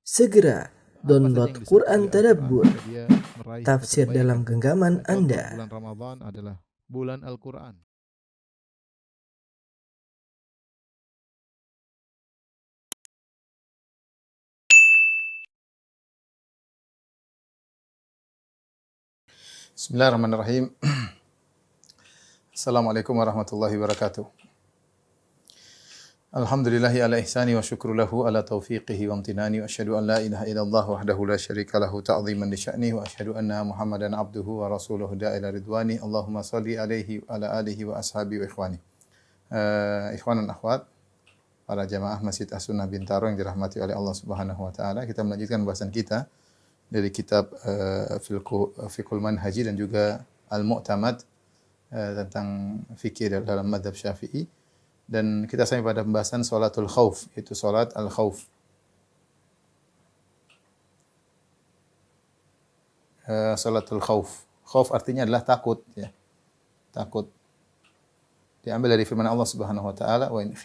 Segera Apa saja download yang disebut Quran oleh Al-Quran Tadabbur, jika dia meraih tafsir dalam keterbaik. genggaman Contoh, Anda. bulan Ramadan adalah bulan Al-Quran. Bismillahirrahmanirrahim. Assalamualaikum warahmatullahi wabarakatuh. Alhamdulillahi ala ihsani wa syukru lahu ala taufiqihi wa amtinani wa asyhadu an la ilaha illallah wahdahu la syarika lahu ta'ziman li sya'ni wa asyhadu anna Muhammadan abduhu wa rasuluhu da'ila ridwani. Allahumma salli alaihi wa ala alihi wa ashabihi wa ikhwani. Ikhwan dan akhwat, para jamaah Masjid As-Sunnah Bintaro yang dirahmati oleh Allah Subhanahu wa taala, kita melanjutkan bahasan kita dari kitab Fiqhul Manhaji dan juga Al-Mu'tamad tentang fikih dalam mazhab Syafi'i, dan kita sampai pada pembahasan salatul khauf, yaitu salat al-khauf. Salatul khauf. Khauf artinya adalah takut, ya. Takut. Diambil dari firman Allah Subhanahu wa taala, wa in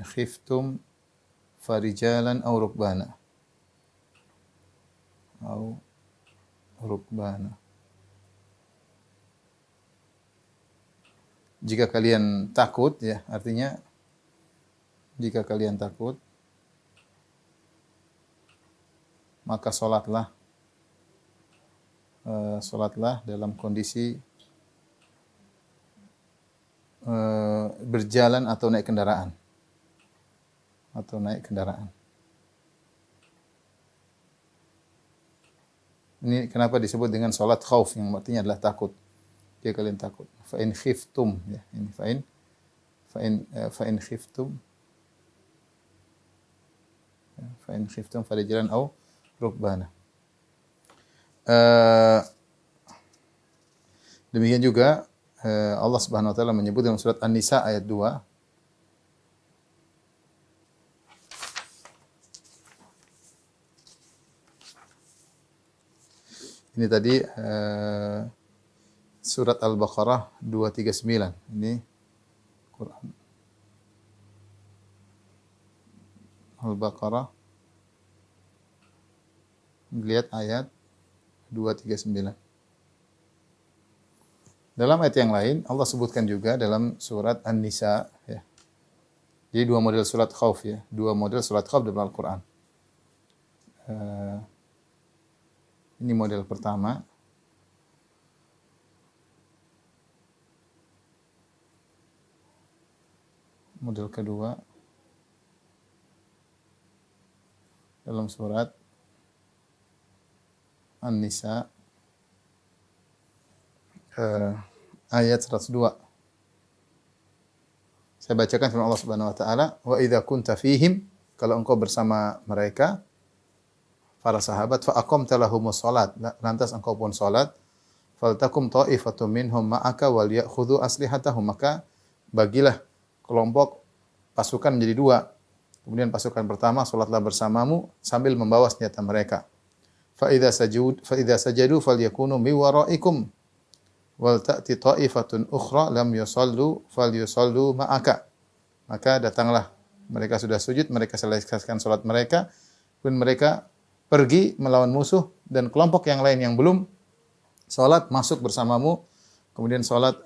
khiftum farijalan aw rukbana. Jika kalian takut, ya, artinya jika kalian takut, maka salatlah dalam kondisi berjalan atau naik kendaraan. Ini kenapa disebut dengan salat khauf, yang artinya adalah takut. Jika kalian takut. Fa in khiftum, ya, ini fa in khiftum farijalan aw rukbana. Demikian juga Allah Subhanahu wa taala menyebut dalam surat An-Nisa ayat 2. Ini tadi surat Al-Baqarah 239. Ini Quran. Al-Baqarah. Lihat ayat 239. Dalam ayat yang lain Allah sebutkan juga dalam surat An-Nisa, ya. Jadi dua model surat khauf, ya. Dua model surat khauf dalam Al-Quran. Ini model pertama. Model kedua dalam surat An-Nisa ayat 102. Saya bacakan firman Allah Subhanahu wa taala, wa idza kunta fihim, kalau engkau bersama mereka, para sahabat, fa aqamta lahumus shalat, lantas engkau pun salat, faltakum ta'ifatum minhum ma'aka wal ya'khudhu aslihatahum, maka bagilah kelompok pasukan menjadi dua. Kemudian pasukan pertama salatlah bersamamu sambil membawa senjata mereka. Fa idza sajadu falyakunu min waraikum wal ta'ti ta'ifatun ukhra lam yusallu falyusallu ma'aka. Maka datanglah, mereka sudah sujud, mereka selesaikan salat mereka, kemudian mereka pergi melawan musuh, dan kelompok yang lain yang belum salat masuk bersamamu, kemudian salat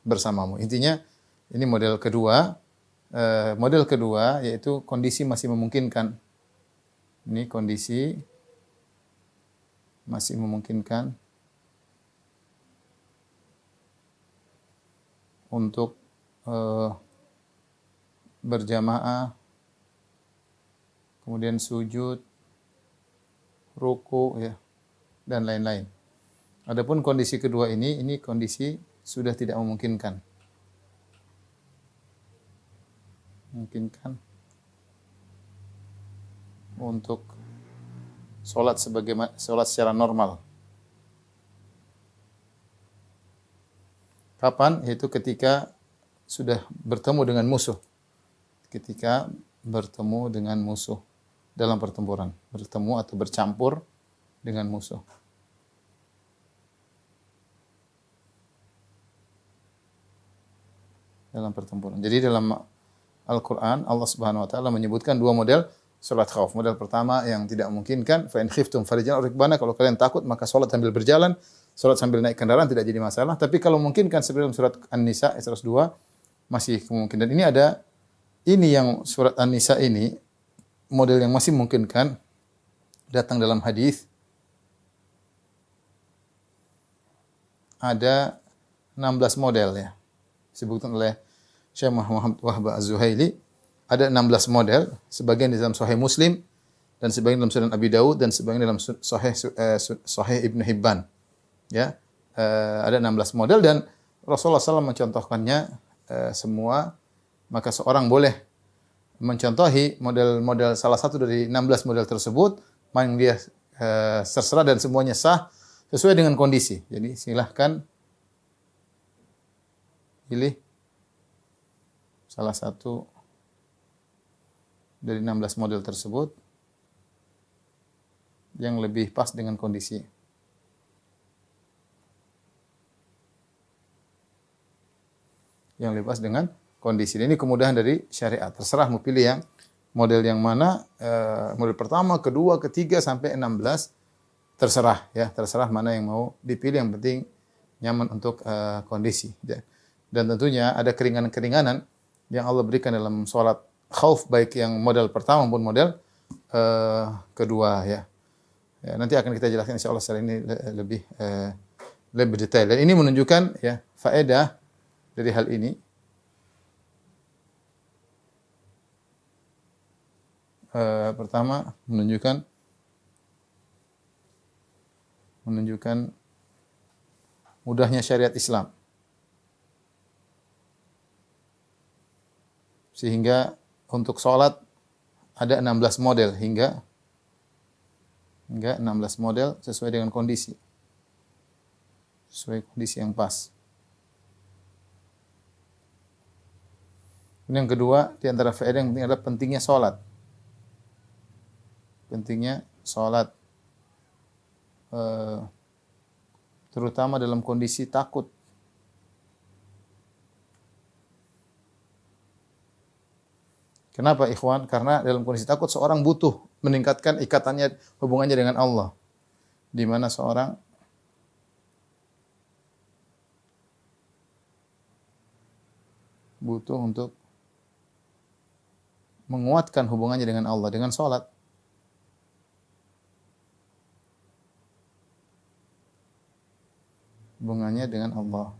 bersamamu. Intinya ini model kedua. Model kedua yaitu kondisi masih memungkinkan. Ini kondisi masih memungkinkan untuk berjamaah, kemudian sujud, ruku, ya, dan lain-lain. Adapun kondisi kedua ini kondisi sudah tidak memungkinkan. Untuk salat secara normal. Kapan? Yaitu ketika sudah bertemu dengan musuh. Ketika bertemu dengan musuh dalam pertempuran, bertemu atau bercampur dengan musuh. Dalam pertempuran. Jadi dalam Al-Qur'an Allah Subhanahu wa taala menyebutkan dua model salat khauf. Model pertama yang tidak memungkinkan, fa in khiftum farijalan rukbana, kalau kalian takut maka salat sambil berjalan, salat sambil naik kendaraan tidak jadi masalah. Tapi kalau memungkinkan seperti dalam surat An-Nisa ayat 102 masih kemungkinan. Dan ini yang surat An-Nisa ini model yang masih memungkinkan datang dalam hadis. Ada 16 model ya. Disebutkan oleh Syekh Muhammad Wahba Az-Zuhaili. Ada 16 model, sebagian di dalam Sahih Muslim dan sebagian dalam Sunan Abi Dawud dan sebagian dalam Sahih Ibnu Hibban. Ya. Ada 16 model dan Rasulullah SAW mencontohkannya semua. Maka seorang boleh mencontohi model-model salah satu dari 16 model tersebut, yang dia terserah dan semuanya sah sesuai dengan kondisi. Jadi silahkan pilih salah satu dari 16 model tersebut yang lebih pas dengan kondisi. Yang lebih pas dengan kondisi. Ini kemudahan dari syariat. Terserah mau pilih yang model yang mana, model pertama, kedua, ketiga sampai 16. Terserah ya, terserah mana yang mau dipilih, yang penting nyaman untuk kondisi. Dan tentunya ada keringanan-keringanan yang Allah berikan dalam sholat khauf, baik yang model pertama maupun model kedua ya. Nanti akan kita jelaskan insyaallah secara ini lebih detail. Dan ini menunjukkan ya faedah dari hal ini. Pertama menunjukkan mudahnya syariat Islam. Sehingga untuk sholat ada 16 model hingga 16 model sesuai dengan kondisi. Sesuai kondisi yang pas. Yang kedua, di antara faedah yang penting adalah pentingnya sholat. Pentingnya sholat. Terutama dalam kondisi takut. Kenapa ikhwan? Karena dalam kondisi takut seorang butuh meningkatkan ikatannya, hubungannya dengan Allah. Di mana seorang butuh untuk menguatkan hubungannya dengan Allah dengan salat. Hubungannya dengan Allah.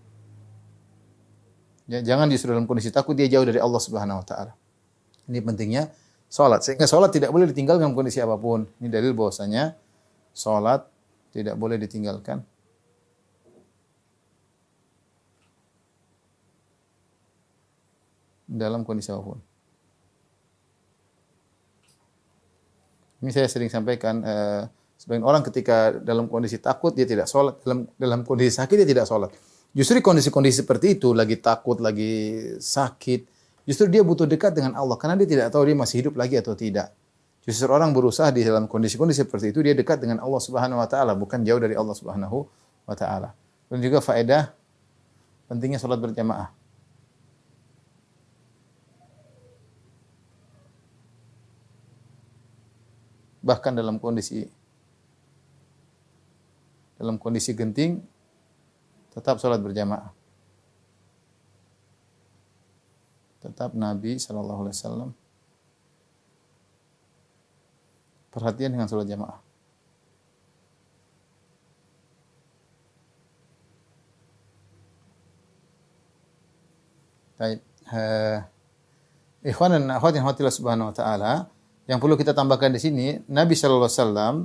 Ya, jangan justru dalam kondisi takut dia jauh dari Allah Subhanahu wa taala. Ini pentingnya salat. Sehingga salat tidak boleh ditinggalkan dalam kondisi apapun. Ini dalil bahwasanya salat tidak boleh ditinggalkan dalam kondisi apapun. Ini saya sering sampaikan, sebagian orang ketika dalam kondisi takut dia tidak sholat, dalam kondisi sakit dia tidak sholat. Justru di kondisi-kondisi seperti itu, lagi takut, lagi sakit, justru dia butuh dekat dengan Allah karena dia tidak tahu dia masih hidup lagi atau tidak. Justru orang berusaha di dalam kondisi-kondisi seperti itu dia dekat dengan Allah Subhanahu wa taala, bukan jauh dari Allah Subhanahu wa taala. Dan juga faedah pentingnya salat berjamaah. Bahkan dalam kondisi genting tetap salat berjamaah. Tetap Nabi sallallahu alaihi wasallam perhatian dengan salat jamaah. Baik, ikhwan dan akhwat yang Allah Subhanahu wa taala, yang perlu kita tambahkan di sini, Nabi sallallahu alaihi wasallam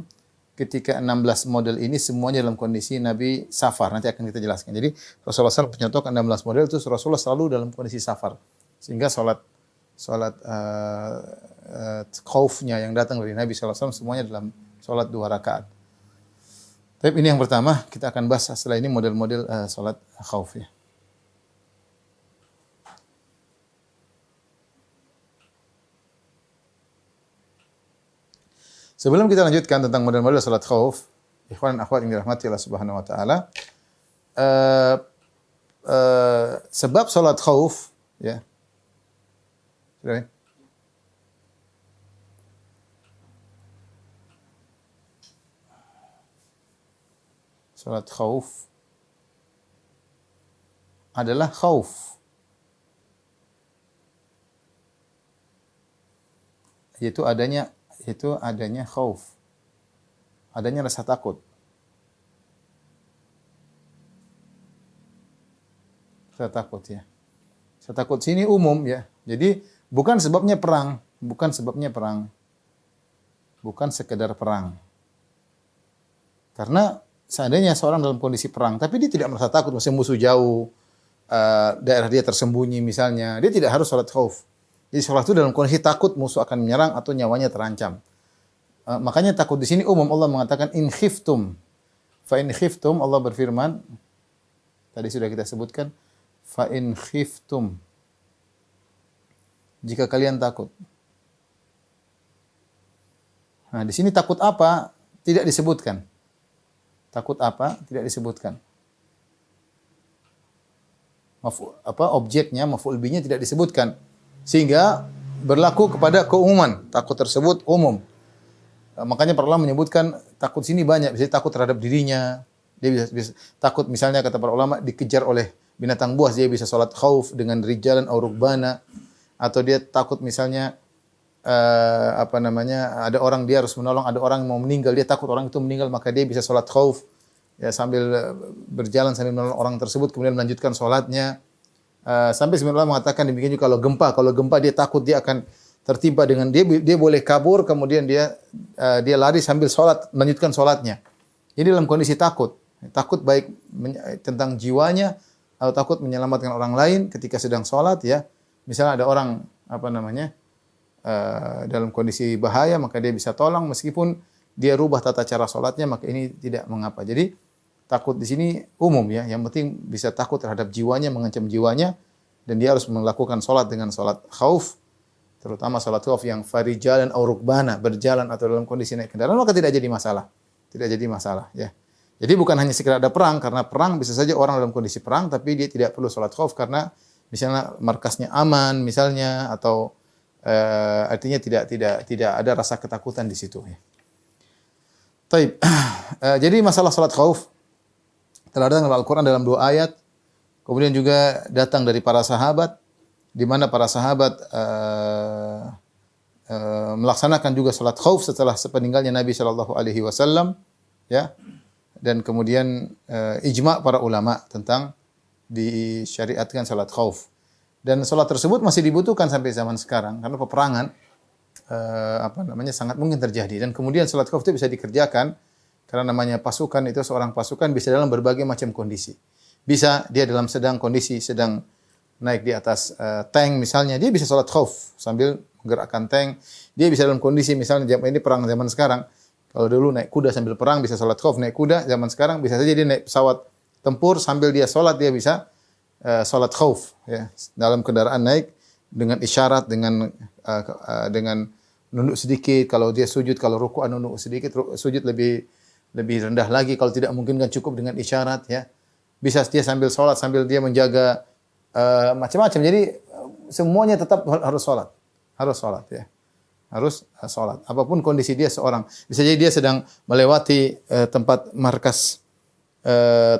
ketika 16 model ini semuanya dalam kondisi Nabi safar. Nanti akan kita jelaskan. Jadi Rasulullah SAW menyontohkan 16 model itu Rasulullah selalu dalam kondisi safar. Sehingga salat khaufnya yang datang dari Nabi sallallahu alaihi wasallam semuanya dalam salat 2 rakaat. Tapi ini yang pertama, kita akan bahas setelah ini model-model salat khauf ya. Sebelum kita lanjutkan tentang model-model salat khauf, ikhwan dan akhwat yang dirahmati Allah Subhanahu wa taala, sebab salat khauf ya. Sudah? Salat khauf adalah khauf, yaitu adanya khauf, adanya rasa takut. Rasa takut ya. Rasa takut sini umum ya. Jadi bukan sebabnya perang, bukan sekedar perang. Karena seandainya seorang dalam kondisi perang, tapi dia tidak merasa takut, misalnya musuh jauh, daerah dia tersembunyi misalnya, dia tidak harus salat khauf. Jadi salat itu dalam kondisi takut musuh akan menyerang atau nyawanya terancam. Makanya takut di sini umum. Allah mengatakan in khiftum. Fa in khiftum, Allah berfirman, tadi sudah kita sebutkan, fa in khiftum. Jika kalian takut. Nah, di sini takut apa? Tidak disebutkan. Takut apa? Tidak disebutkan. Objeknya, maf'ul bihnya tidak disebutkan. Sehingga berlaku kepada keumuman. Takut tersebut umum. Makanya para ulama menyebutkan takut sini banyak. Bisa takut terhadap dirinya. Dia bisa takut misalnya kata para ulama dikejar oleh binatang buas, dia bisa salat khauf dengan rijalan aw rukbana. Atau dia takut misalnya ada orang dia harus menolong, ada orang yang mau meninggal, dia takut orang itu meninggal, maka dia bisa salat khauf ya sambil berjalan sambil menolong orang tersebut, kemudian melanjutkan salatnya. Sampai sebenarnya mengatakan demikian juga kalau gempa dia takut dia akan tertimpa dengan dia boleh kabur, kemudian dia lari sambil salat, melanjutkan salatnya. Jadi dalam kondisi takut baik tentang jiwanya atau takut menyelamatkan orang lain ketika sedang salat ya. Misalnya ada orang dalam kondisi bahaya, maka dia bisa tolong meskipun dia rubah tata cara salatnya, maka ini tidak mengapa. Jadi takut di sini umum ya, yang penting bisa takut terhadap jiwanya, mengancam jiwanya, dan dia harus melakukan salat dengan salat khauf, terutama salat khauf yang farijalan aw rukbana, berjalan atau dalam kondisi naik kendaraan, maka tidak jadi masalah. Tidak jadi masalah ya. Jadi bukan hanya sekedar ada perang, karena perang bisa saja orang dalam kondisi perang tapi dia tidak perlu salat khauf karena misalnya markasnya aman misalnya, atau artinya tidak ada rasa ketakutan di situ ya. Taib. Jadi masalah salat khauf telah datang dalam Al-Qur'an dalam 2 ayat. Kemudian juga datang dari para sahabat, di mana para sahabat melaksanakan juga salat khauf setelah sepeninggalnya Nabi sallallahu alaihi wasallam ya. Dan kemudian ijma' para ulama tentang disyariatkan salat khauf. Dan salat tersebut masih dibutuhkan sampai zaman sekarang karena peperangan sangat mungkin terjadi. Dan kemudian salat khauf itu bisa dikerjakan karena namanya pasukan, itu seorang pasukan bisa dalam berbagai macam kondisi. Bisa dia dalam kondisi sedang naik di atas tank misalnya, dia bisa salat khauf sambil menggerakkan tank. Dia bisa dalam kondisi misalnya ini perang zaman sekarang. Kalau dulu naik kuda sambil perang bisa salat khauf, naik kuda zaman sekarang bisa saja dia naik pesawat tempur sambil dia salat, dia bisa salat khauf ya, dalam kendaraan naik dengan isyarat, dengan nunduk sedikit, kalau dia sujud, kalau rukuk nunduk sedikit, sujud lebih rendah lagi, kalau tidak mungkin kan cukup dengan isyarat ya. Bisa dia sambil salat sambil dia menjaga macam-macam. Jadi semuanya tetap harus salat. Harus salat ya. Harus salat. Apapun kondisi dia seorang. Bisa jadi dia sedang melewati tempat markas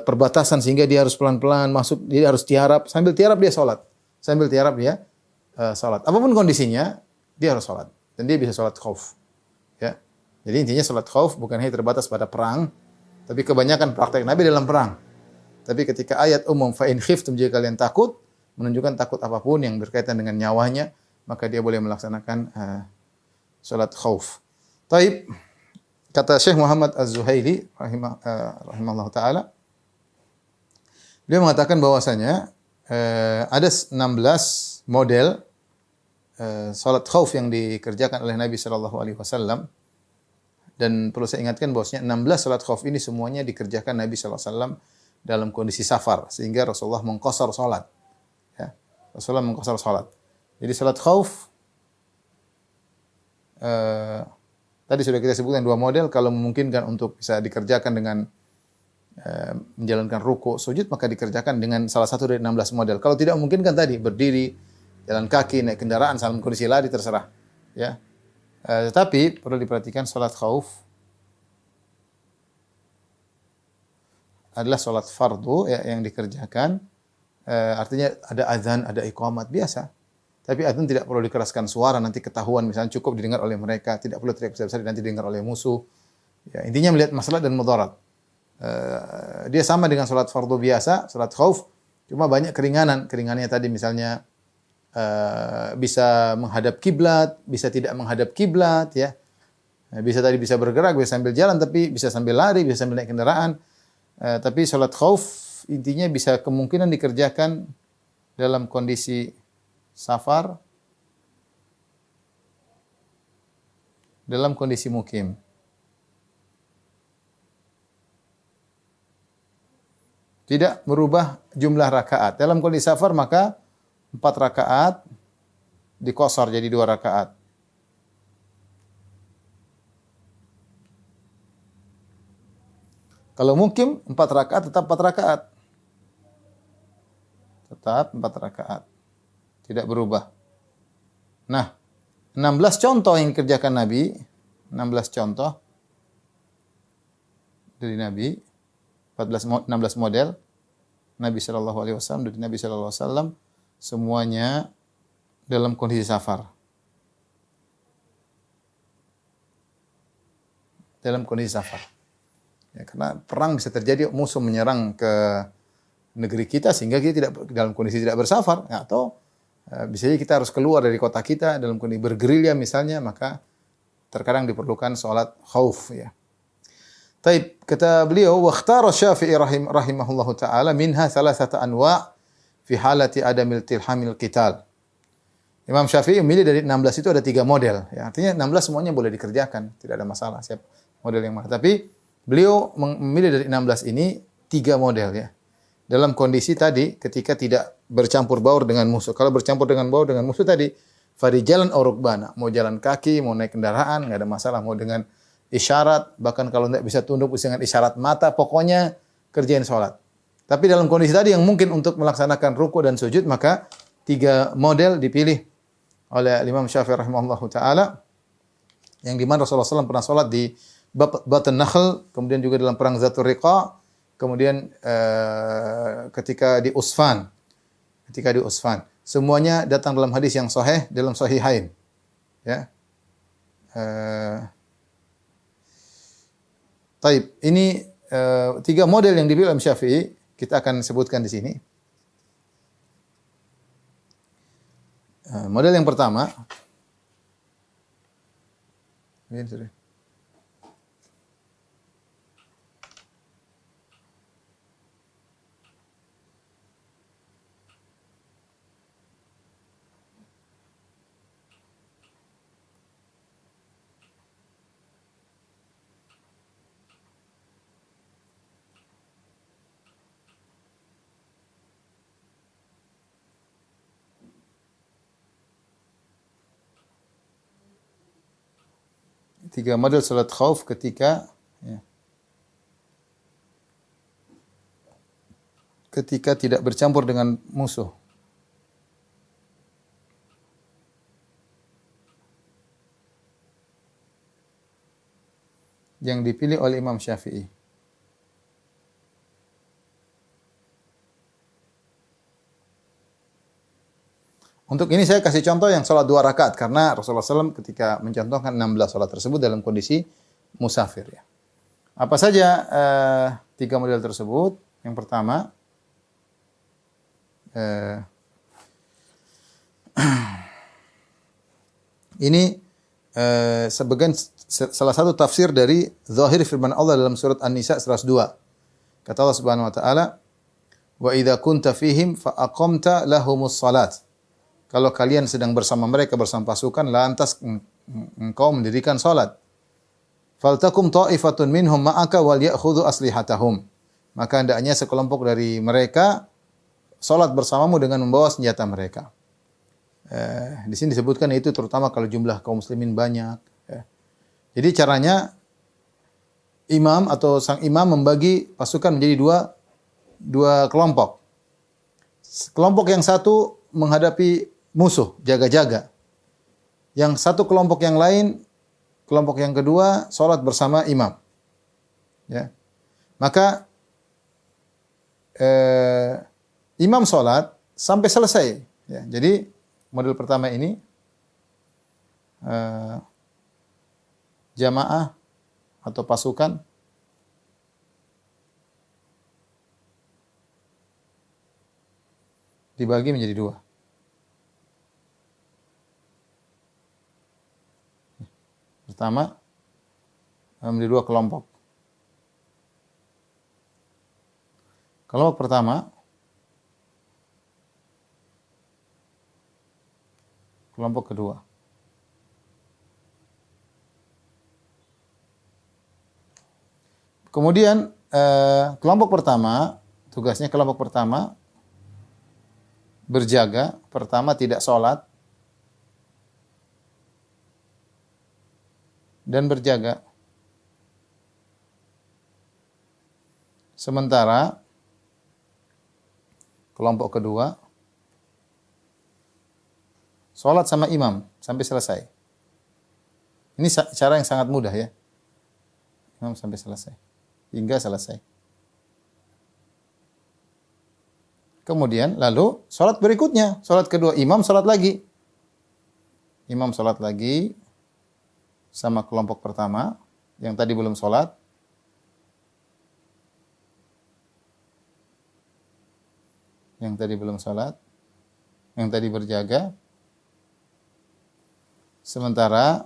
perbatasan sehingga dia harus pelan-pelan masuk, dia harus tiarap, sambil tiarap dia salat. Sambil tiarap dia salat. Apapun kondisinya, dia harus salat dan dia bisa salat khauf. Ya. Jadi intinya salat khauf bukan hanya terbatas pada perang, tapi kebanyakan praktek Nabi dalam perang. Tapi ketika ayat umum fa in khiftum, jika kalian takut, menunjukkan takut apapun yang berkaitan dengan nyawanya, maka dia boleh melaksanakan salat khauf. Taib. Kata Syekh Muhammad Az-Zuhaili rahimahullah taala, dia mengatakan bahwasanya ada 16 model salat khauf yang dikerjakan oleh Nabi sallallahu alaihi wasallam, dan perlu saya ingatkan bahwasanya 16 salat khauf ini semuanya dikerjakan Nabi sallallahu alaihi wasallam dalam kondisi safar, sehingga Rasulullah mengqashar salat ya. Rasulullah mengqashar salat. Jadi salat khauf tadi sudah kita sebutkan 2 model, kalau memungkinkan untuk bisa dikerjakan dengan menjalankan ruku, sujud, maka dikerjakan dengan salah satu dari 16 model. Kalau tidak memungkinkan tadi berdiri, jalan kaki, naik kendaraan, dalam kondisi lari terserah. Ya. Tetapi perlu diperhatikan salat khauf adalah salat fardu ya, yang dikerjakan. Artinya ada azan, ada iqamat biasa. Tapi azan tidak perlu dikeraskan suara, nanti ketahuan, misalnya cukup didengar oleh mereka, tidak perlu teriak besar-besar nanti didengar oleh musuh. Ya, intinya melihat maslahat dan mudarat. Dia sama dengan salat fardu biasa, salat khauf, cuma banyak keringanan. Keringanannya tadi misalnya bisa menghadap kiblat, bisa tidak menghadap kiblat, ya. Bisa bergerak, bisa sambil jalan, tapi bisa sambil lari, bisa sambil naik kendaraan. Tapi salat khauf intinya bisa kemungkinan dikerjakan dalam kondisi safar, dalam kondisi mukim. Tidak merubah jumlah rakaat. Dalam kondisi safar maka 4 rakaat dikosor jadi 2 rakaat. Kalau mukim 4 rakaat tetap 4 rakaat. Tetap 4 rakaat. Tidak berubah. Nah, 16 contoh yang dikerjakan Nabi, 16 contoh dari Nabi, 16 model Nabi sallallahu alaihi wasallam, dari Nabi sallallahu alaihi wasallam, semuanya dalam kondisi safar. Dalam kondisi safar. Ya, karena perang bisa terjadi, musuh menyerang ke negeri kita sehingga kita tidak dalam kondisi tidak bersafar, atau bisa jadi kita harus keluar dari kota kita dalam kondisi bergerilya misalnya, maka terkadang diperlukan salat khauf, ya. Taib, kata beliau, wa ikhtara Syafi'i rahimahullahu taala minha thalathata anwa' fi halati adamil tilhamil qital. Imam Syafi'i memilih dari 16 itu ada 3 model, ya. Artinya 16 semuanya boleh dikerjakan, tidak ada masalah siapa model yang mana. Tapi beliau memilih dari 16 ini 3 model, ya. Dalam kondisi tadi ketika tidak bercampur baur dengan musuh. Kalau bercampur dengan baur dengan musuh tadi, farijalan aw rukbana, mau jalan kaki, mau naik kendaraan, enggak ada masalah, mau dengan isyarat, bahkan kalau tidak bisa tunduk bisa dengan isyarat mata, pokoknya kerjain sholat. Tapi dalam kondisi tadi yang mungkin untuk melaksanakan ruku dan sujud, maka 3 model dipilih oleh Imam Syafi'i rahimahullahu taala, yang di mana Rasulullah SAW pernah sholat di Batn Nakhl, kemudian juga dalam perang Zatul Riqa, kemudian ketika di Usfan. Semuanya datang dalam hadis yang sahih dalam Sahihain. Ya. Taib, ini 3 model yang dipilih Imam Syafi'i, kita akan sebutkan di sini. Model yang pertama, ini tiga model salat khauf ketika tidak bercampur dengan musuh. Yang dipilih oleh Imam Syafi'i. Untuk ini saya kasih contoh yang salat 2 rakaat karena Rasulullah SAW ketika mencontohkan 16 salat tersebut dalam kondisi musafir, ya. Apa saja 3 model tersebut? Yang pertama, ini salah satu tafsir dari zahir firman Allah dalam surat An-Nisa 102. Kata Allah Subhanahu wa taala, "Wa idza kunta fihim fa aqamta lahumus salat." Kalau kalian sedang bersama mereka, bersama pasukan, lantas engkau mendirikan salat. Faltakum ta'ifatun minhum ma'aka wal ya'khudhu aslihatahum. Maka hendaknya sekelompok dari mereka salat bersamamu dengan membawa senjata mereka. Di sini disebutkan itu terutama kalau jumlah kaum muslimin banyak. Jadi caranya imam atau sang imam membagi pasukan menjadi dua kelompok. Kelompok yang satu menghadapi musuh, jaga-jaga. Yang satu kelompok yang lain, kelompok yang kedua salat bersama imam. Ya. Maka imam salat sampai selesai. Ya. Jadi model pertama ini jamaah atau pasukan dibagi menjadi dua. Pertama, menjadi dua kelompok. Kelompok pertama, kelompok kedua. Kemudian kelompok pertama, tugasnya kelompok pertama berjaga, pertama tidak sholat dan berjaga. Sementara kelompok kedua sholat sama imam sampai selesai. Ini cara yang sangat mudah ya. Imam sampai selesai. Hingga selesai. Kemudian lalu sholat berikutnya. Sholat kedua imam sholat lagi. Imam sholat lagi sama kelompok pertama yang tadi belum sholat. Yang tadi belum sholat. Yang tadi berjaga. Sementara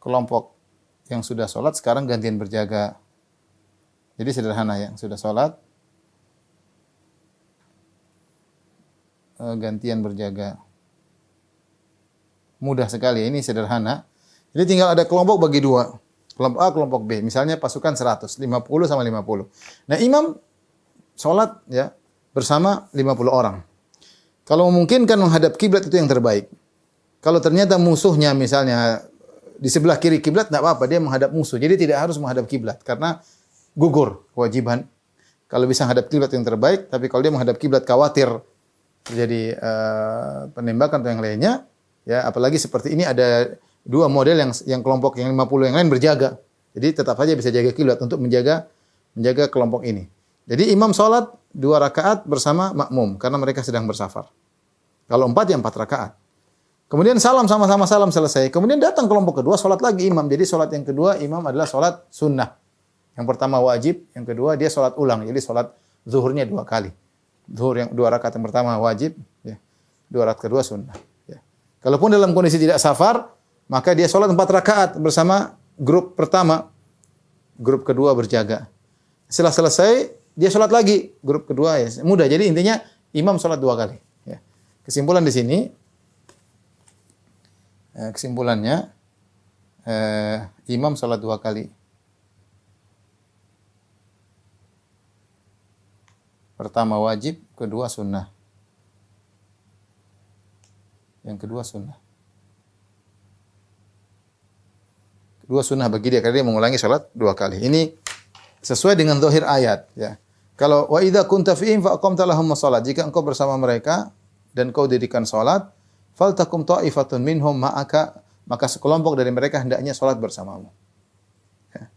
kelompok yang sudah sholat sekarang gantian berjaga. Jadi sederhana ya, sudah sholat gantian berjaga. Mudah sekali, ini sederhana. Jadi tinggal ada kelompok bagi dua. Kelompok A, kelompok B. Misalnya pasukan 100, 50 sama 50. Nah, imam sholat ya bersama 50 orang. Kalau memungkinkan menghadap kiblat itu yang terbaik. Kalau ternyata musuhnya misalnya di sebelah kiri kiblat, tidak apa-apa, dia menghadap musuh. Jadi tidak harus menghadap kiblat karena gugur kewajiban. Kalau bisa menghadap kiblat yang terbaik, tapi kalau dia menghadap kiblat khawatir terjadi penembakan atau yang lainnya, ya apalagi seperti ini ada dua model yang kelompok yang 50 yang lain berjaga. Jadi tetap saja bisa jaga kiblat untuk menjaga kelompok ini. Jadi imam sholat 2 rakaat bersama makmum karena mereka sedang bersafar. Kalau 4 ya 4 rakaat. Kemudian salam sama-sama salam selesai. Kemudian datang kelompok kedua sholat lagi imam. Jadi sholat yang kedua imam adalah sholat sunnah. Yang pertama wajib, yang kedua dia sholat ulang. Jadi sholat zuhurnya 2 kali. Zuhur yang 2 rakaat yang pertama wajib, ya. 2 rakaat kedua sunnah. Ya. Kalaupun dalam kondisi tidak safar, maka dia sholat 4 rakaat bersama grup pertama. Grup kedua berjaga. Setelah selesai, dia sholat lagi. Grup kedua ya mudah. Jadi intinya imam sholat 2 kali. Ya. Kesimpulan di sini, kesimpulannya imam sholat 2 kali. Pertama wajib, kedua sunnah. Yang kedua sunnah. Kedua sunnah bagi dia karena dia mengulangi sholat 2 kali. Ini sesuai dengan zahir ayat. Ya. Kalau wa idza kunta fihim fa aqamta lahum shalah. Jika engkau bersama mereka dan kau dirikan salat, faltakum ta'ifatun minhum ma'aka, maka sekelompok dari mereka hendaknya salat bersamamu. Ya.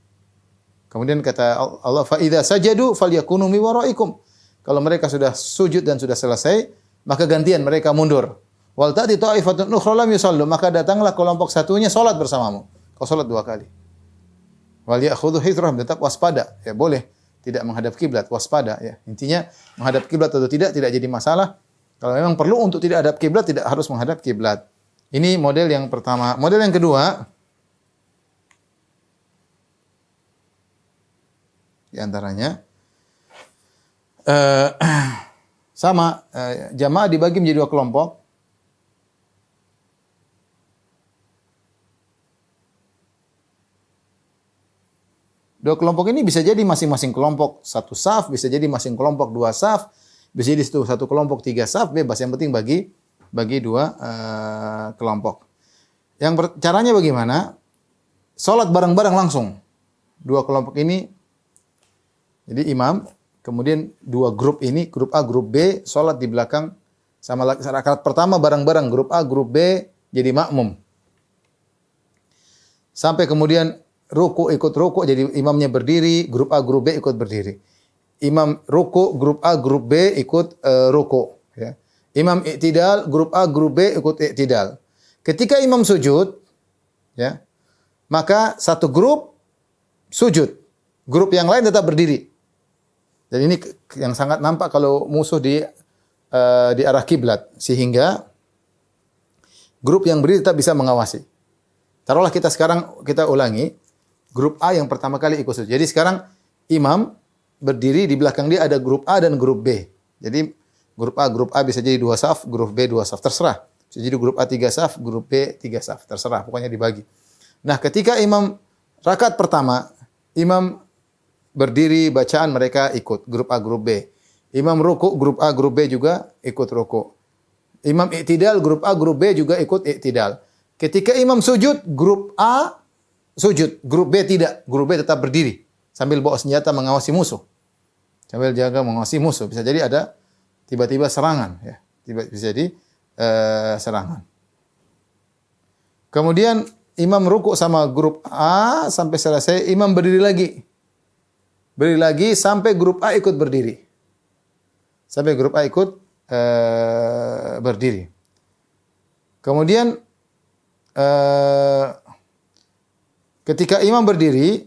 Kemudian kata Allah, fa idza sajadu falyakunu mi waraikum. Kalau mereka sudah sujud dan sudah selesai, maka gantian mereka mundur. Wal ta'ti ta'ifatun ukhra lam yusallu, maka datanglah kelompok satunya salat bersamamu. Kau salat 2 kali. Wal ya'khudhu hidrahum, tetap waspada. Ya boleh tidak menghadap kiblat, waspada ya. Intinya menghadap kiblat atau tidak jadi masalah. Kalau memang perlu untuk tidak hadap kiblat, tidak harus menghadap kiblat. Ini model yang pertama. Model yang kedua, di antaranya sama jamaah dibagi menjadi 2 kelompok. Dua kelompok ini bisa jadi masing-masing kelompok 1 saf, bisa jadi masing kelompok 2 saf, bisa jadi 1 kelompok 3 saf, bebas. Yang penting bagi 2 kelompok. Caranya bagaimana? Salat bareng-bareng langsung. 2 kelompok ini, jadi imam, kemudian 2 grup ini, grup A, grup B, salat di belakang Sama rakaat pertama bareng-bareng, grup A, grup B jadi makmum. Sampai kemudian ruku ikut ruku, jadi imamnya berdiri, grup A, grup B ikut berdiri. Imam ruku, grup A, grup B ikut ruku. Ya. Imam i'tidal, grup A, grup B ikut i'tidal. Ketika imam sujud, ya, maka satu grup sujud, grup yang lain tetap berdiri. Dan ini yang sangat nampak kalau musuh di arah kiblat, sehingga grup yang berdiri tetap bisa mengawasi. Taruhlah kita ulangi, grup A yang pertama kali ikut sujud. Jadi sekarang imam berdiri, di belakang dia ada grup A dan grup B. Jadi grup A bisa jadi 2 saf, grup B 2 saf, terserah. Bisa jadi grup A 3 saf, grup B 3 saf, terserah, pokoknya dibagi. Nah, ketika imam rakaat pertama, imam berdiri, bacaan mereka ikut, grup A, grup B. Imam ruku, grup A, grup B juga ikut ruku. Imam i'tidal, grup A, grup B juga ikut i'tidal. Ketika imam sujud, grup A sujud, grup B tidak. Grup B tetap berdiri sambil bawa senjata mengawasi musuh. Sambil jaga mengawasi musuh. Bisa jadi ada tiba-tiba serangan, ya. Bisa jadi serangan. Kemudian imam ruku sama grup A sampai selesai, imam berdiri lagi. Berdiri lagi sampai grup A ikut berdiri. Sampai grup A ikut berdiri. Kemudian ketika imam berdiri,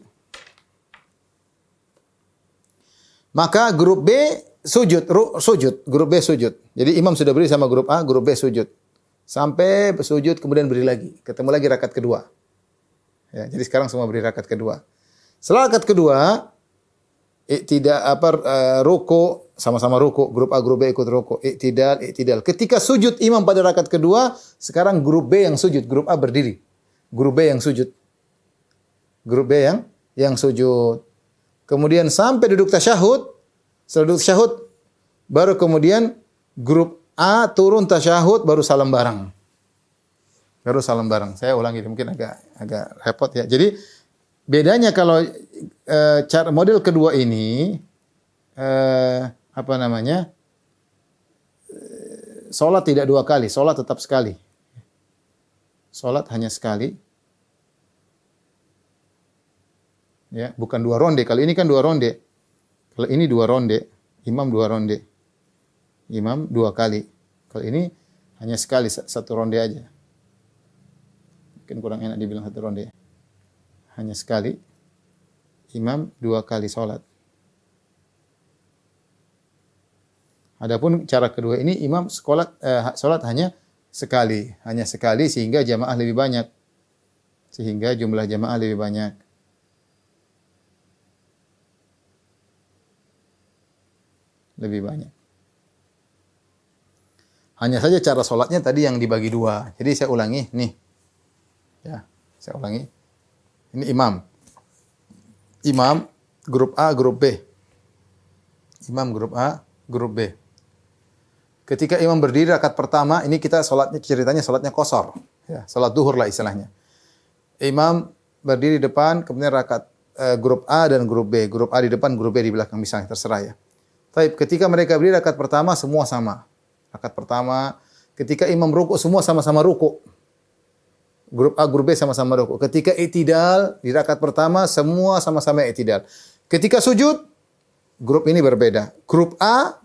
maka grup B sujud, grup B sujud. Jadi imam sudah berdiri sama grup A, grup B sujud. Sampai sujud kemudian berdiri lagi. Ketemu lagi rakaat kedua. Ya, jadi sekarang semua berdiri rakaat kedua. Setelah rakaat kedua, ruku, sama-sama ruku, grup A, grup B ikut ruku, i'tidal. Ketika sujud imam pada rakaat kedua, sekarang grup B yang sujud, grup A berdiri. Grup B yang sujud. Grup B yang sujud. Kemudian sampai duduk tasyahud, setelah duduk tasyahud, baru kemudian grup A turun tasyahud, baru salam bareng. Baru salam bareng. Saya ulangi, mungkin agak repot ya. Jadi bedanya kalau cara model kedua ini salat tidak 2 kali, salat tetap sekali. Salat hanya sekali. Ya, bukan 2 ronde. Kalau ini kan 2 ronde. Kalau ini 2 ronde, imam 2 ronde. Imam 2 kali. Kalau ini hanya sekali, 1 ronde aja. Mungkin kurang enak dibilang 1 ronde. Hanya sekali. Imam 2 kali salat. Adapun cara kedua ini imam salat hanya sekali sehingga jamaah lebih banyak. Sehingga jumlah jamaah lebih banyak. Lebih banyak. Hanya saja cara salatnya tadi yang dibagi 2. Jadi saya ulangi nih. Ya, saya ulangi. Ini imam. Imam grup A, grup B. Imam grup A, grup B. Ketika imam berdiri rakaat pertama, ini kita ceritanya salatnya qashar, ya, salat duhur lah istilahnya. Imam berdiri depan, kemudian rakaat grup A dan grup B. Grup A di depan, grup B di belakang misalnya, terserah ya. Tapi ketika mereka berdiri rakaat pertama semua sama. Rakaat pertama ketika imam ruku semua sama-sama ruku. Grup A, grup B sama-sama ruku. Ketika i'tidal di rakaat pertama semua sama-sama i'tidal. Ketika sujud grup ini berbeda. Grup A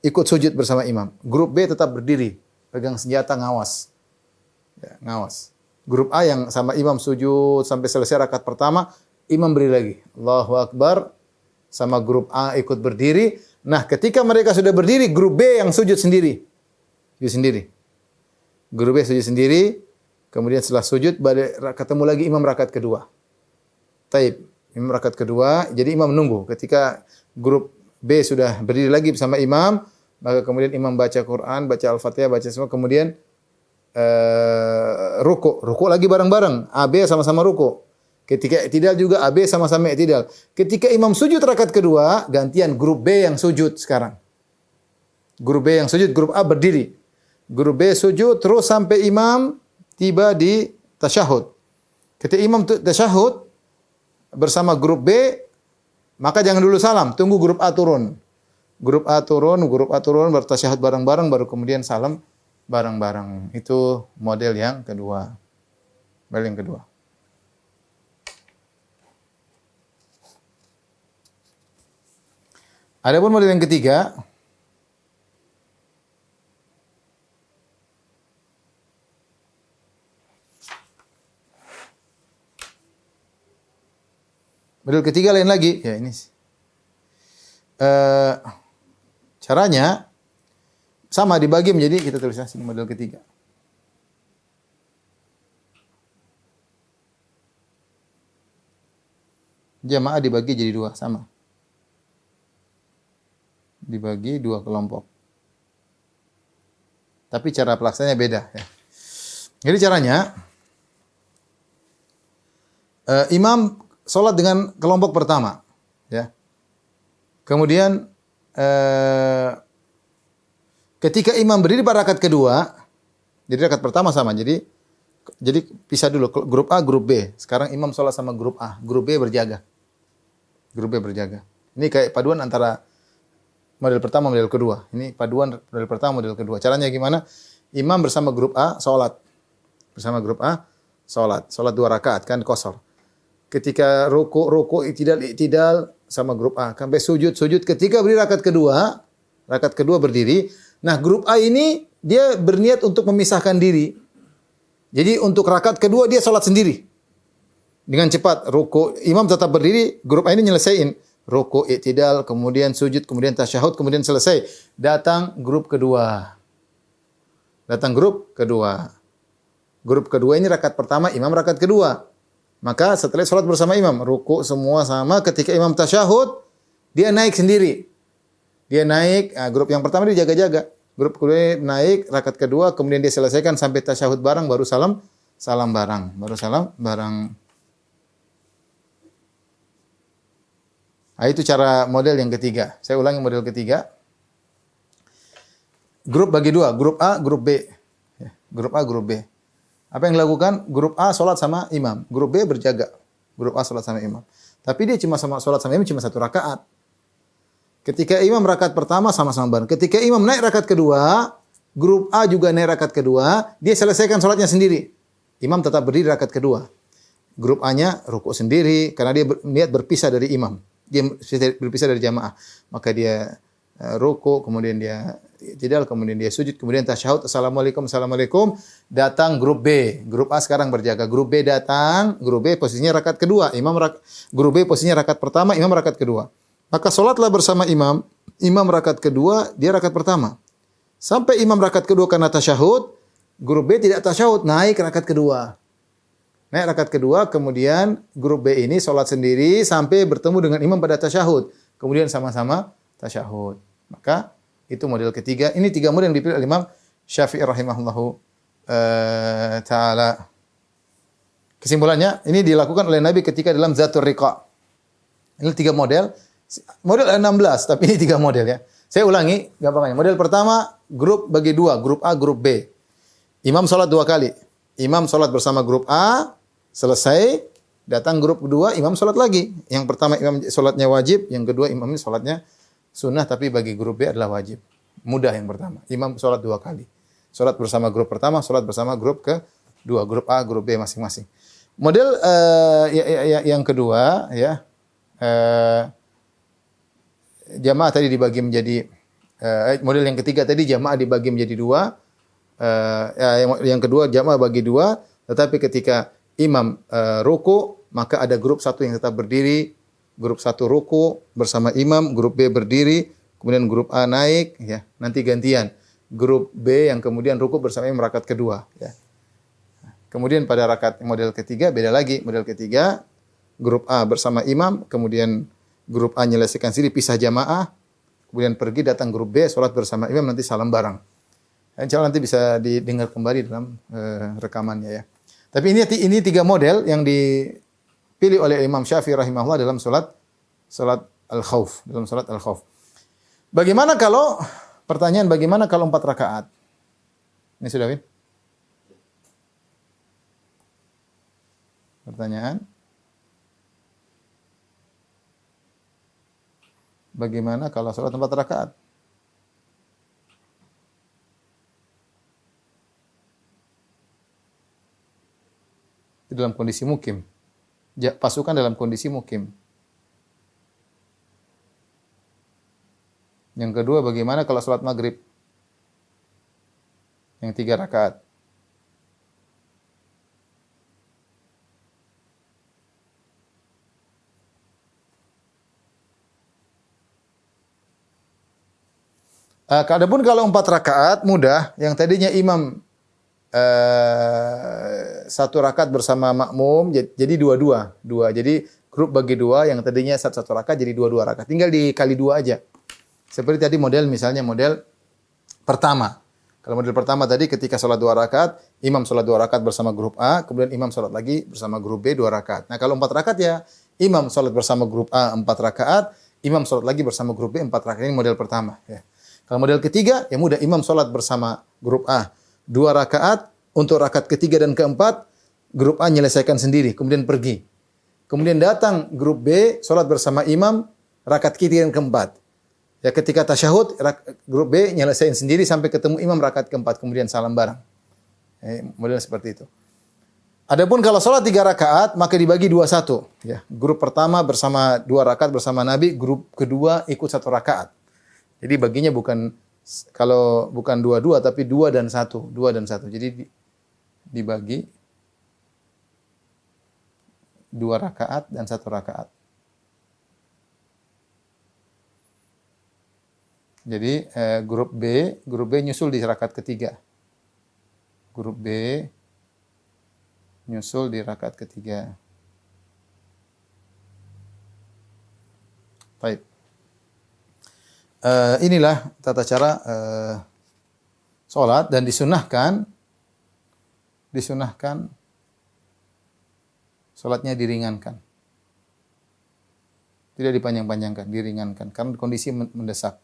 ikut sujud bersama imam. Grup B tetap berdiri, pegang senjata ngawas. Ya, ngawas. Grup A yang sama imam sujud sampai selesai rakaat pertama, imam berdiri lagi. Allahu Akbar. Sama grup A ikut berdiri. Nah, ketika mereka sudah berdiri, grup B yang sujud sendiri. Sujud sendiri. Grup B sujud sendiri. Kemudian setelah sujud, ketemu lagi imam rakaat kedua. Taib. Imam rakaat kedua, jadi imam menunggu. Ketika grup B sudah berdiri lagi bersama imam, maka kemudian imam baca Quran, baca Al-Fatihah, baca semua. Kemudian ruku. Ruku lagi bareng-bareng. A, B sama-sama ruku. Ketika i'tidal juga A, B sama-sama i'tidal. Ketika imam sujud rakaat kedua, gantian grup B yang sujud sekarang. Grup B yang sujud, grup A berdiri. Grup B sujud terus sampai imam tiba di tasyahud. Ketika imam tasyahud bersama grup B, maka jangan dulu salam, tunggu grup A turun. Grup A turun bertasyahud bareng-bareng baru kemudian salam bareng-bareng. Itu model yang kedua. Model yang kedua. Adapun model yang ketiga, model ketiga lain lagi. Ya ini. Caranya sama dibagi menjadi kita tulisnya sini model ketiga. Jamaah dibagi jadi dua sama. Dibagi dua kelompok. Tapi cara pelaksananya beda. Ya. Jadi caranya imam sholat dengan kelompok pertama, ya. Kemudian ketika imam berdiri pada rakaat kedua, jadi rakaat pertama sama. Jadi pisah dulu grup A, grup B. Sekarang imam sholat sama grup A, grup B berjaga. Grup B berjaga. Ini kayak paduan antara model pertama, model kedua. Ini paduan model pertama, model kedua. Caranya gimana? Imam bersama grup A sholat. Bersama grup A sholat. Sholat 2 rakaat kan qashar. Ketika ruku iktidal sama grup A. Sampai sujud. Ketika berdiri rakaat kedua berdiri. Nah grup A ini dia berniat untuk memisahkan diri. Jadi untuk rakaat kedua dia sholat sendiri. Dengan cepat, ruku, imam tetap berdiri, grup A ini nyelesain. Ruku, iktidal, kemudian sujud, kemudian tasyahud, kemudian selesai. Datang grup kedua. Grup kedua ini rakaat pertama, imam rakaat kedua. Maka setelah sholat bersama imam, ruku semua sama. Ketika imam tasyahud, dia naik sendiri. Dia naik, grup yang pertama dia jaga-jaga. Grup kedua naik, rakaat kedua, kemudian dia selesaikan sampai tasyahud bareng, baru salam bareng. Nah, itu cara model yang ketiga. Saya ulangi model ketiga. Grup bagi dua, grup A, grup B. Grup A, grup B. Apa yang dilakukan? Grup A sholat sama imam, grup B berjaga. Grup A sholat sama imam. Tapi dia sholat sama imam cuma 1 rakaat. Ketika imam rakaat pertama sama-sama bareng. Ketika imam naik rakaat kedua, grup A juga naik rakaat kedua, dia selesaikan sholatnya sendiri. Imam tetap berdiri rakaat kedua. Grup A-nya rukuk sendiri karena dia niat berpisah dari imam. Dia berpisah dari jamaah. Maka dia rukuk, kemudian dia iktidal, kemudian dia sujud, kemudian tasyahud, assalamualaikum. Datang grup B. Grup A sekarang berjaga. Grup B datang, grup B posisinya rakaat kedua. Grup B posisinya rakaat pertama, imam rakaat kedua. Maka sholatlah bersama imam. Imam rakaat kedua, dia rakaat pertama. Sampai imam rakaat kedua karena tasyahud, grup B tidak tasyahud, naik rakaat kedua. Naik rakaat kedua, kemudian grup B ini sholat sendiri sampai bertemu dengan imam pada tasyahud. Kemudian sama-sama tasyahud. Maka itu model ketiga. Ini 3 model yang dipilih oleh Imam Syafi'i rahimahullahu ta'ala. Kesimpulannya, ini dilakukan oleh Nabi ketika dalam Zatul Riqa. Ini 3 model. Model 16, tapi ini 3 model ya. Saya ulangi gampangnya. Model pertama, grup bagi 2. Grup A, grup B. Imam sholat 2 kali. Imam sholat bersama grup A, selesai, datang grup kedua, imam sholat lagi. Yang pertama imam sholatnya wajib, yang kedua imam sholatnya sunnah, tapi bagi grup B adalah wajib. Mudah yang pertama. Imam sholat 2 kali. Sholat bersama grup pertama, sholat bersama grup kedua. Grup A, grup B masing-masing. Model yang kedua, ya, jamaah tadi dibagi menjadi, model yang ketiga tadi jamaah dibagi menjadi 2. Yang kedua jamaah bagi 2, tetapi ketika imam ruku, maka ada grup 1 yang tetap berdiri, grup 1 ruku bersama imam, grup B berdiri, kemudian grup A naik, ya, nanti gantian. Grup B yang kemudian ruku bersama imam rakaat kedua, ya. Kemudian pada rakaat model ketiga beda lagi, model ketiga grup A bersama imam, kemudian grup A menyelesaikan sendiri pisah jamaah, kemudian pergi datang grup B sholat bersama imam, nanti salam bareng. Insya Allah nanti bisa didengar kembali dalam rekamannya ya. Tapi ini 3 model yang dipilih oleh Imam Syafi'i rahimahullah dalam salat al-khauf, Bagaimana kalau 4 rakaat? Ini sudah, Win? Pertanyaan. Bagaimana kalau sholat 4 rakaat? Itu dalam kondisi mukim. Pasukan dalam kondisi mukim. Yang kedua, bagaimana kalau sholat maghrib? Yang 3 rakaat. Adapun kalau 4 rakaat mudah, yang tadinya imam 1 rakaat bersama makmum, jadi dua. Jadi grup bagi 2, yang tadinya 1 rakaat jadi 2 rakaat. Tinggal dikali 2 aja. Seperti tadi misalnya model pertama. Kalau model pertama tadi ketika sholat 2 rakaat, imam sholat 2 rakaat bersama grup A, kemudian imam sholat lagi bersama grup B 2 rakaat. Nah kalau 4 rakaat ya, imam sholat bersama grup A 4 rakaat, imam sholat lagi bersama grup B 4 rakaat. Ini model pertama. Ya. Kalau model ketiga, ya mudah, imam sholat bersama grup A 2 rakaat, untuk rakaat ketiga dan keempat, grup A menyelesaikan sendiri, kemudian pergi. Kemudian datang grup B, sholat bersama imam, rakaat ketiga dan keempat. Ya ketika tasyahud, grup B nyelesain sendiri sampai ketemu imam rakaat keempat, kemudian salam bareng. Model seperti itu. Adapun kalau sholat 3 rakaat, maka dibagi 2-1. Ya, grup pertama bersama 2 rakaat bersama Nabi, grup kedua ikut 1 rakaat. Jadi baginya bukan 2-2 tapi 2 dan 1. Jadi dibagi 2 rakaat dan 1 rakaat. Jadi grup B nyusul di rakaat ketiga. Grup B nyusul di rakaat ketiga. Baik. Inilah tata cara sholat, dan disunahkan sholatnya diringankan. Tidak dipanjang-panjangkan, diringankan karena kondisi mendesak.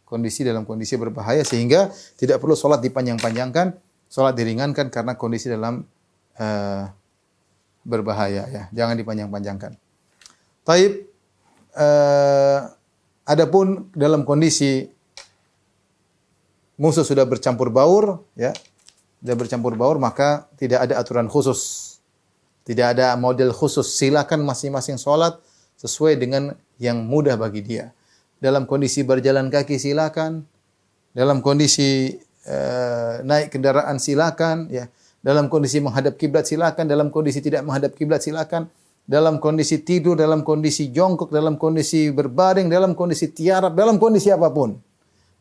Kondisi dalam kondisi berbahaya sehingga tidak perlu sholat dipanjang-panjangkan, sholat diringankan karena kondisi dalam berbahaya ya. Jangan dipanjang-panjangkan. Taib, adapun dalam kondisi musuh sudah bercampur baur, ya, sudah bercampur baur, maka tidak ada aturan khusus, tidak ada model khusus. Silakan masing-masing sholat sesuai dengan yang mudah bagi dia. Dalam kondisi berjalan kaki silakan, dalam kondisi naik kendaraan silakan, ya. Dalam kondisi menghadap kiblat silakan, dalam kondisi tidak menghadap kiblat silakan, dalam kondisi tidur, dalam kondisi jongkok, dalam kondisi berbaring, dalam kondisi tiarap, dalam kondisi apapun.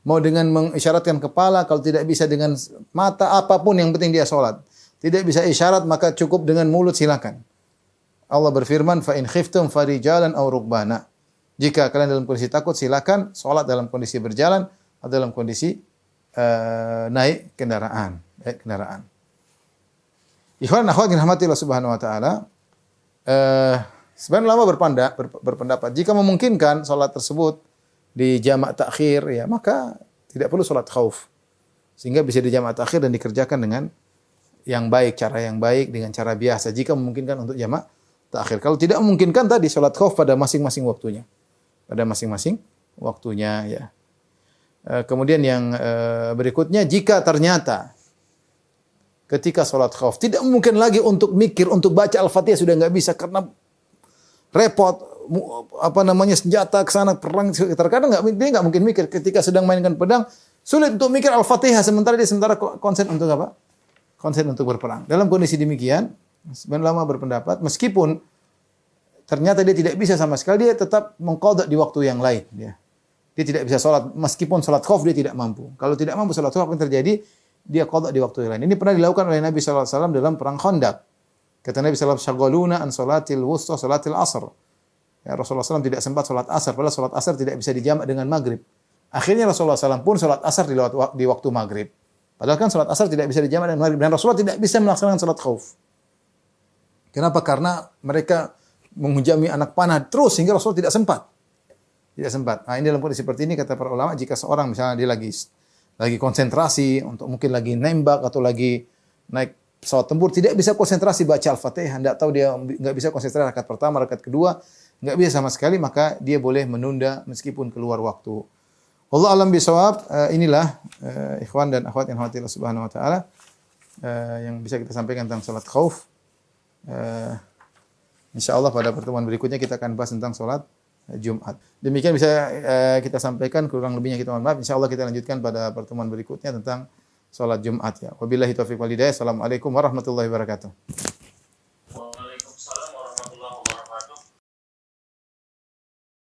Mau dengan mengisyaratkan kepala, kalau tidak bisa dengan mata, apapun yang penting dia sholat. Tidak bisa isyarat, maka cukup dengan mulut silakan. Allah berfirman, fa in khiftum farijalan aw rukbana. Jika kalian dalam kondisi takut, silakan sholat dalam kondisi berjalan atau dalam kondisi naik kendaraan. Ikhwan akhwat yang dirahmati Allah Subhanahu wa taala, sebenarnya ulama berpendapat jika memungkinkan sholat tersebut di jamak takhir, ya maka tidak perlu sholat khauf, sehingga bisa di jamak takhir dan dikerjakan dengan yang baik, cara yang baik, dengan cara biasa jika memungkinkan untuk jamak takhir. Kalau tidak memungkinkan tadi sholat khauf pada masing-masing waktunya. Ya. Kemudian yang berikutnya, jika ternyata ketika sholat khauf tidak mungkin lagi untuk mikir, untuk baca Al-Fatihah sudah enggak bisa karena repot, senjata ke sana, perang, terkadang dia enggak mungkin mikir. Ketika sedang mainkan pedang, sulit untuk mikir Al-Fatihah, sementara konsen untuk apa? Konsen untuk berperang. Dalam kondisi demikian, sebenarnya ulama berpendapat meskipun ternyata dia tidak bisa sama sekali, dia tetap mengqadha di waktu yang lain, ya. Dia tidak bisa sholat, meskipun sholat khauf dia tidak mampu. Kalau tidak mampu sholat khauf, apa yang terjadi? Dia qadha di waktu yang lain. Ini pernah dilakukan oleh Nabi sallallahu alaihi wasallam dalam perang Khandaq. Kata Nabi sallallahu alaihi wasallam, "Syaghaluna an salatil wusta salatil asr." Ya, Rasulullah SAW tidak sempat sholat asar, padahal sholat asar tidak bisa dijamak dengan maghrib. Akhirnya Rasulullah SAW pun sholat asar di waktu maghrib. Padahal kan sholat asar tidak bisa dijamak dengan maghrib. Dan Rasulullah tidak bisa melaksanakan sholat khauf. Kenapa? Karena mereka menghujami anak panah terus sehingga Rasulullah tidak sempat. Nah, ini dalam kondisi seperti ini kata para ulama, jika seorang misalnya dia lagi konsentrasi untuk mungkin lagi nembak atau lagi naik pesawat tempur, tidak bisa konsentrasi baca Al-Fatihah, enggak tahu dia enggak bisa konsentrasi rakaat pertama, rakaat kedua, enggak bisa sama sekali, maka dia boleh menunda meskipun keluar waktu. Wallahu alam bisawab. Inilah ikhwan dan akhwat yang dirahmati Allah Subhanahu wa taala yang bisa kita sampaikan tentang salat khauf. Insyaallah pada pertemuan berikutnya kita akan bahas tentang salat Jumat. Demikian bisa kita sampaikan, kurang lebihnya kita mohon maaf. Insyaallah kita lanjutkan pada pertemuan berikutnya tentang salat Jumat ya. Wabillahi taufiq wal hidayah. Assalamualaikum warahmatullahi wabarakatuh.